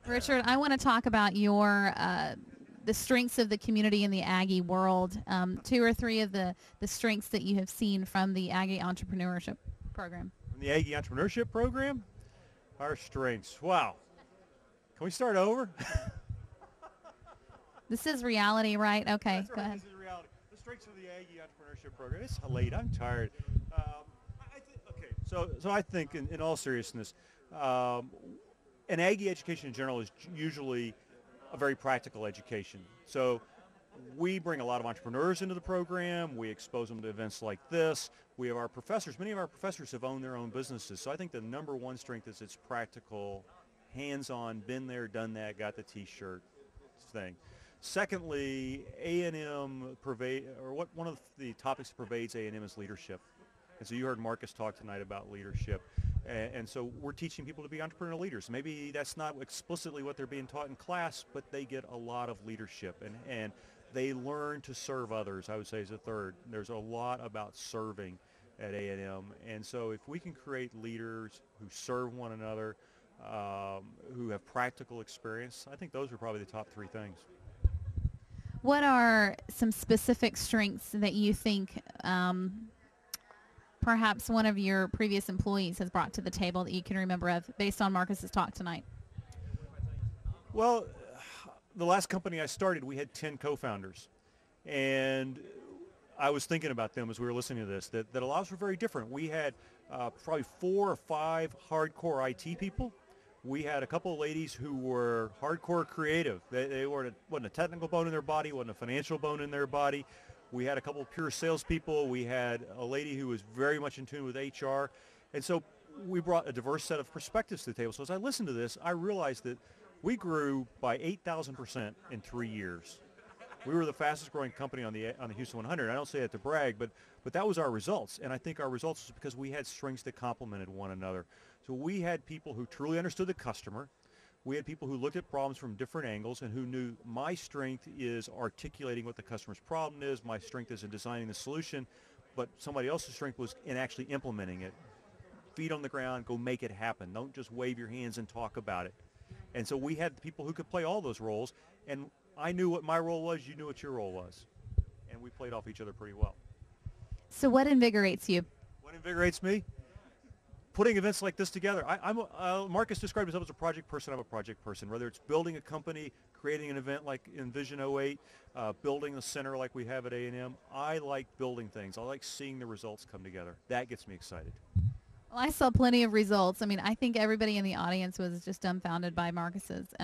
Richard, I want to talk about your the strengths of the community in the Aggie world. Two or three of the strengths that you have seen from the Aggie Entrepreneurship Program. From the Aggie Entrepreneurship Program, our strengths. Wow. Can we start over? This is reality, right? Okay, That's go right. ahead. This is reality. The strengths of the Aggie Entrepreneurship Program. It's late. I'm tired. So I think, in all seriousness, an Aggie education in general is usually a very practical education. So we bring a lot of entrepreneurs into the program. We expose them to events like this. We have our professors. Many of our professors have owned their own businesses. So I think the number one strength is it's practical, hands-on, been there, done that, got the T-shirt thing. Secondly, A&M one of the topics that pervades A&M is leadership. And so you heard Marcus talk tonight about leadership. And so we're teaching people to be entrepreneurial leaders. Maybe that's not explicitly what they're being taught in class, but they get a lot of leadership. And they learn to serve others, I would say, is a third. There's a lot about serving at A&M. And so if we can create leaders who serve one another, who have practical experience, I think those are probably the top three things. What are some specific strengths that you think perhaps one of your previous employees has brought to the table that you can remember of based on Marcus's talk tonight? Well, the last company I started, we had 10 co-founders. And I was thinking about them as we were listening to this, that a lot of us were very different. We had probably 4 or 5 hardcore IT people. We had a couple of ladies who were hardcore creative. They wasn't a technical bone in their body, wasn't a financial bone in their body. We had a couple of pure salespeople. We had a lady who was very much in tune with HR. And so we brought a diverse set of perspectives to the table. So as I listened to this, I realized that we grew by 8,000% in 3 years. We were the fastest growing company on the Houston 100. I don't say that to brag, but that was our results. And I think our results was because we had strengths that complemented one another. So we had people who truly understood the customer. We had people who looked at problems from different angles and who knew my strength is articulating what the customer's problem is. My strength is in designing the solution, but somebody else's strength was in actually implementing it. Feet on the ground, go make it happen. Don't just wave your hands and talk about it. And so we had people who could play all those roles, and I knew what my role was, you knew what your role was. And we played off each other pretty well. So what invigorates you? What invigorates me? Putting events like this together. Marcus described himself as a project person. I'm a project person. Whether it's building a company, creating an event like Envision 08, building a center like we have at A&M, I like building things. I like seeing the results come together. That gets me excited. Well, I saw plenty of results. I mean, I think everybody in the audience was just dumbfounded by Marcus's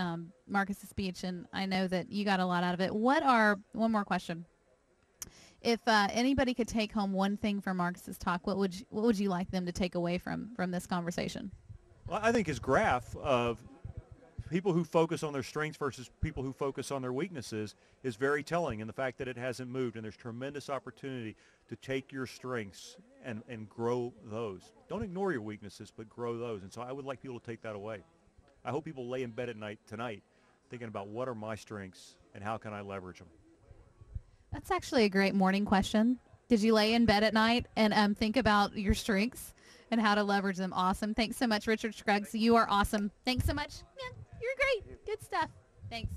speech, and I know that you got a lot out of it. One more question. If anybody could take home one thing from Marcus's talk, what would you like them to take away from this conversation? Well, I think his graph of people who focus on their strengths versus people who focus on their weaknesses is very telling in the fact that it hasn't moved, and there's tremendous opportunity to take your strengths and grow those. Don't ignore your weaknesses, but grow those. And so I would like people to take that away. I hope people lay in bed at night tonight thinking about what are my strengths and how can I leverage them. That's actually a great morning question. Did you lay in bed at night and think about your strengths and how to leverage them? Awesome. Thanks so much, Richard Scruggs. You are awesome. Thanks so much. Yeah, you're great. Good stuff. Thanks.